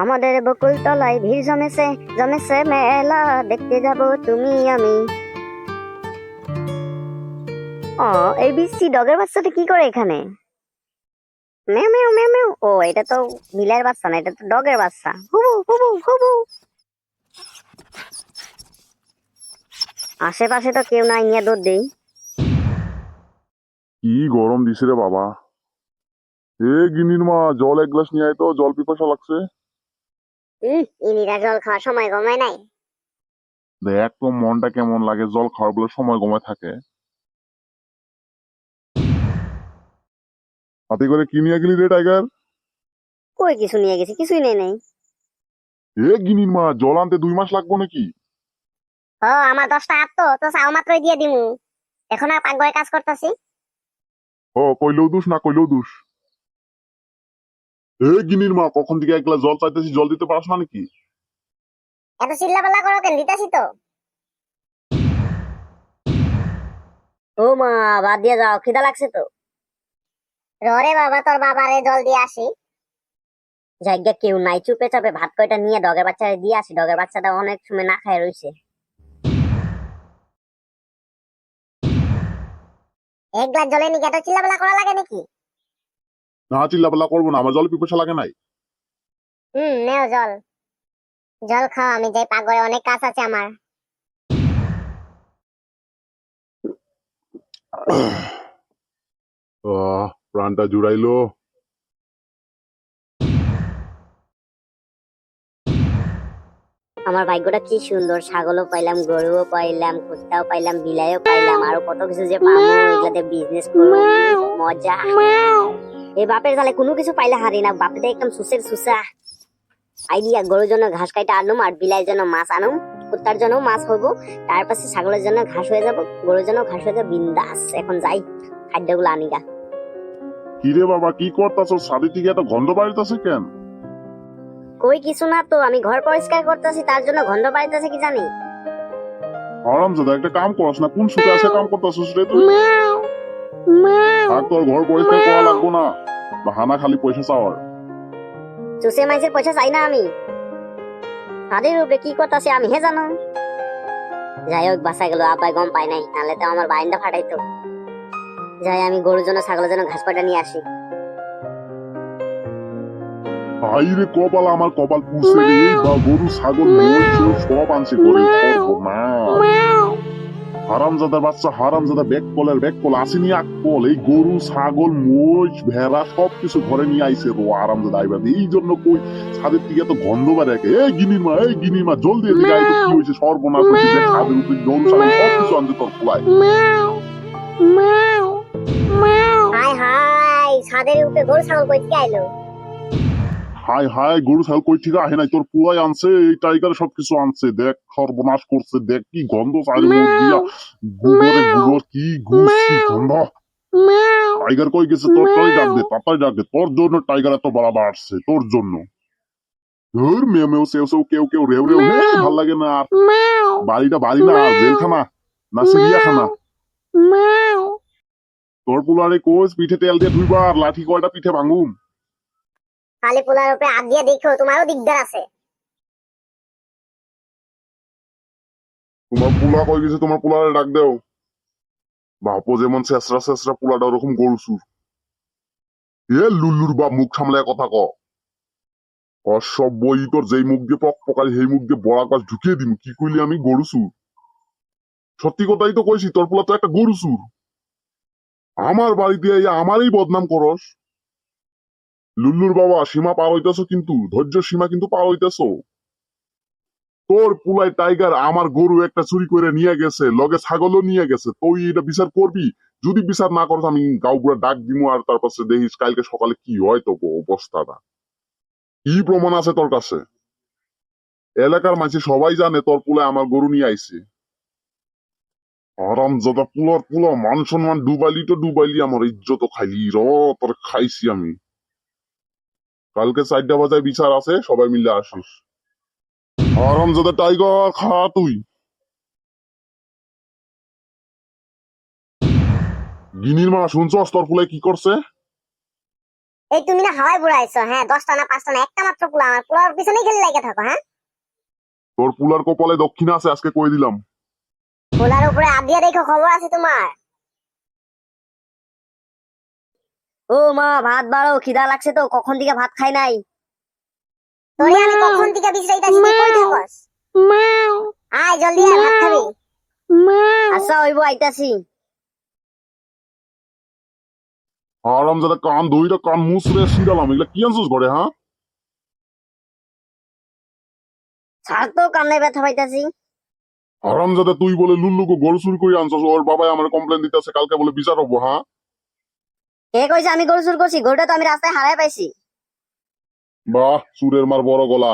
আমাদের বকুল তলায় ভিড় জমেছে জমেছে মেলা, দেখতে যাব তুমি আমি। ও, এই বিসি ডগের বাচ্চাটা কি করে এখানে? মেও মেও মেও মেও। ও, এটা তো বিলের বাচ্চা না, এটা তো ডগের বাচ্চা। হুবু হুবু হুবু। আশেপাশে তো কেউ নাই, নিয়ে দৌড় দেই। কি গরম দিছে রে বাবা। এ গিনির মা, জল এক গ্লাস নিয়ে আয় তো, জল পিপাসা লাগছে। ইনিরা জল খাওয়ার সময় কমায় নাই। দেখ তো মনটা কেমন লাগে জল খাওয়ার বলে সময় কমায় থাকে। হাতে করে কি নিয়ে গেলি রে টাইগার? কই কিছু নিয়ে গেছি? কিছুই নেই নাই। এ গিনির মা, জল আনতে 2 মাস লাগবো নাকি? ও, আমার 10টা হাত তো চাও মাত্রই দিয়ে দিমু। এখন আর পাকঘরে কাজ করতেছি। ও, কইলেও দোষ না কইলেও দোষ। এ গিনির মা, কখন থেকে এক গ্লাস জল চাইতেছি, জল দিতে পারছ না নাকি? এত চিল্লাপাল্লা করো কেন? দিতাছি তো। ও মা, বাদ দিয়ে যাও, খিদা লাগছে তো। ররে বাবা, তোর বাবারে জল দিয়ে আসি। জায়গা কেউ নাই, চুপে চাপে ভাত কয়টা নিয়ে ডগের বাচ্চারে দিয়ে আসি। ডগের বাচ্চাটা অনেক সময় না খায় রইছে। এক গ্লাস জলে নিয়ে এত চিল্লাপাল্লা করা লাগে নাকি? না, চিল্লাপাল্লা করবো না, আমার জল পিপাসা লাগে নাই। নেও জল। জল খাও, আমি যাই পাকঘরে, অনেক কাজ আছে আমার। প্রাণটা জুড়াইলো। আমার ভাগ্যটা কি সুন্দর, ছাগলও পাইলাম, গরুও পাইলাম, কুত্তাও পাইলাম, বিলাইও পাইলাম, আরো কত কিছু যে পামু। এগুলাতে বিজনেস করবো, মজা। এই বাপের জালে কোনো কিছু পাইলে হারি না, বাপেতে একদম সুসের সুসা আইডিয়া। গরুর জন্য ঘাস কাইটা আনুম, আর বিলাইয়ের জন্য মাছ আনুম, কুত্তার জন্য মাছ হবো, তার পাশে ছাগলের জন্য ঘাস হয়ে যাব, গরুর জন্য ঘাস হয়ে যাবে। বিন্দাস। এখন যাই খাদ্যগুলো আনিগা। কি রে বাবা, কি করতাছ? ছাদের থেকে এত গন্ধ বাড়িতেছে কেন? কই কিছু না তো, আমি ঘর পরিষ্কার করতেছি, তার জন্য গন্ধ পাইতেছে কি জানি। আরামজাদা, একটা কাম করস না? কোন সুখে আছে কাম করতাছিস রে তুই? থাক, তোর ঘর পরিষ্কার করা লাগবো না। বাহানা খালি পয়সা চাওয়ার। চুষে মাইসের পয়সা চাই না আমি। তাদের উপরে কি করতেছে আমি হে জানো। যাই হোক, বাসা গেল, আব্বাই গম পাই নাই, নাহলে তো আমার বাইনটা ফাটাইতো। যাই, আমি গরুর জন্য ছাগলের জন্য ঘাস পাটা নিয়ে আসি। ভাই রে কপাল, আমার কপাল পুড়ছে রে। এই বা গরু ছাগল মহিষ সব আনছে করে হারামজাদার বাচ্চা, হারামজাদা ব্যাক কল আসেনি আকল। এই গরু ছাগল মহিষ ভেড়া সবকিছু ঘরে নিয়ে আইছে তো হারামজাদা আইবার। এই জন্য কই ছাদের দিকে এত গন্ধ বেড়ে। এই গিনির মা জলদি এদিকে আয় তো, কি হয়েছে? সর্বনাশ হয়েছে দেখ, ছাদের উপরে গরু ছাগল সবকিছু আনছে তোর খোলায়। হাই হাই, ছাদের উপরে গরু ছাগল কই থেকে আইলো? হাই হাই, গরু ছাগল কই থেকে আহে নাই, তোর পুয়াই আনছে। এই টাইগার সবকিছু আনছে, দেখ সর্বনাশ করছে। দেখ কি গন্ধ, চারি মুখ দিয়া গোবরে গোবর, কি গুস, কি গন্ধ। টাইগার কই গেছে? তোর তোর ডাক দে, তাড়াতাড়ি ডাক দে। তোর জন্য টাইগার এত বাড়াবা আসছে, তোর জন্য। ধুর, মেও মেও সেও সেও কেউ কেউ রেউ রেউ, হে ভাল লাগে না আর। বাড়িটা বাড়ি না, আর জেলখানা না চিড়িয়াখানা। তোর পোলারে কোচ পিঠে তেল দিয়ে 2 বার, লাঠি কয়টা পিঠে ভাঙুম। খালি পোলার উপরে হাত দিয়ে দেখো, তোমারও দিকদার আছে। তোমার পোলা কই গেছে? তোমার পোলারে ডাক দেও। বাপো যেমন শেষরা শেষরা, পোলাটা ওরকম গরু সুর। এ লুল্লুর বাপ, মুখ সামলায় কথা ক। অসভ্য, ই তোর যেই মুখ দিয়ে পক পকালি সেই মুখ দিয়ে বড়া গাছ ঢুকিয়ে দিম। কি কইলি আমি? গরু সুর? সত্যি কথাই তো কইছি, তোর পোলা তো একটা গরু সুর। আমার বাড়িতে আমারই বদনাম করস। লুল্লুর বাবা, সীমা পার হইতেছো কিন্তু, ধৈর্য সীমা কিন্তু পার হইতেছো। তোর পুলাই টাইগার আমার গরু একটা চুরি করে নিয়ে গেছে, লগে ছাগলও নিয়ে গেছে। তুই এটা বিচার করবি? যদি বিচার না করস, আমি গাঁও পুরা ডাক দিমু, আর তারপর দেখিস কালকে সকালে কি হয় তো অবস্থাটা। কি প্রমাণ আছে তোর কাছে? এলাকার মানুষ সবাই জানে তোর পুলে আমার গরু নিয়ে আইছে। আরামজাদা, পুলার পুলা মান সম্মান ডুবাইলি তো ডুবাইলি, আমার ইজ্জত খাইলি র। তোর খাইছি আমি। কালকে 4টা বাজায় বিচার আছে, সবাই মিলে আসিস। আরামজাদা টাইগার, খা তুই। গিনির মা, শুনছস তোর ফুলে কি করছে? এই তুমি না হাওয়ায় বুড়াইছো, হ্যাঁ 10টা না 5টা না একটা মাত্র পোলা, আমার পোলার পিছনেই খেলে লাগে থাকো। হ্যাঁ, তোর পুলার কপালে দক্ষিণা আছে, আজকে কই দিলাম। পোলার উপরে হাত দিয়ে দেখো, খবর আছে তোমার। ও মা, ভাত বাড়ো, খিদা লাগছে তো, কখন থেকে ভাত খাই নাই। তোরে আমি কখন থেকে বিশ্রাইতাছি, তুই কই থাকস? আয় জলদি আয়, ভাত খাবি। আচ্ছা হইব, আইতাছি। আরাম যাতে কান ধইরা কান মুছরে শিরালাম, এগুলা কি আনছিস ঘরে? হ্যাঁ, ছাড় তো, কান্নায় ব্যথা পাইতাছি। আরাম যাতে তুই বলে লুল্লুকে গরু চুরি করে আনছিস, ওর বাবাই আমার কমপ্লেন দিতেছে, কালকে বলে বিচার হবো। হ্যাঁ, কে কইছে আমি গরু চুর করছি? গরুটা তো আমি রাস্তায় হারাই পাইছি। বাহ, চুরের মার বড় গলা।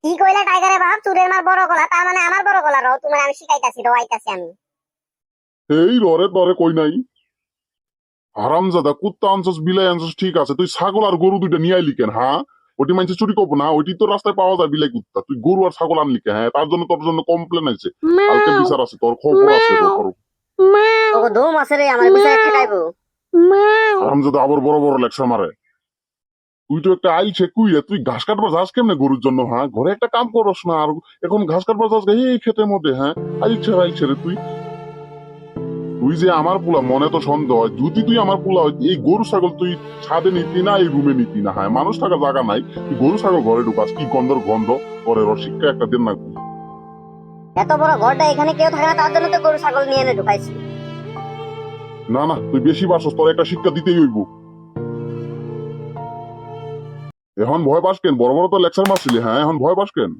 কি কইলা টাইগারে বাপ? চুরের মার বড় গলা, তার মানে আমার বড় গলা। রও তোমার আমি শিখাইতাছি, রও আইতাছি আমি। এই ররে তরে কই নাই। হারামজাদা, কুত্তা আনছস বিলাই আনছস ঠিক আছে, তুই ছাগল আর গরু দুইটা নিয়ে আইলি কেন? হ্যাঁ, ওটি মানুষ চুরি করবো না? ওইটি তো রাস্তায় পাওয়া যায় বিলাই কুত্তা, তুই গরু আর ছাগল আনলি কেন? হ্যাঁ, তার জন্য তোর জন্য কমপ্লেন আছে, কালকে বিচার আছে, তোর খবর আছে। ওগো দম আছে রে, আমার বিচারে ঠেকাইবো। হারামজাদা আবার বড় বড় লেকচার মারে। তুই তো একটা আইল ছেকুই রে, তুই ঘাস কাটবার যাস কেমনে গরুর জন্য? হ্যাঁ, ঘরে একটা কাম করস না, আর এখন ঘাস কাটবার যাস এই ক্ষেতের মধ্যে? হ্যাঁ, আইল ছেড়ে তুই। তুই যে আমার পোলা, মনে তো সন্দেহ হয়, যদি তুই আমার পোলা হয়, এই গরু ছাগল তুই ছাদে নিতি না, এই রুমে নিতি না। হ্যাঁ, মানুষ থাকার জায়গা নাই, তুই গরু ছাগল ঘরে ঢুকাস, কি গন্ধর গন্ধ করে। শিক্ষা একটা দেন না। এত বড় ঘরটা, এখানে কেউ থাকে না, তার জন্য তো গরু ছাগল নিয়ে এনে ঢুকাইছি। না না, তুই বেশি বাসস, তোর একটা শিক্ষা দিতেই হইব। এখন ভয় পাস কেন? বড় বড় তো লেকচার মারছিলি। হ্যাঁ, এখন ভয় পাস কেন?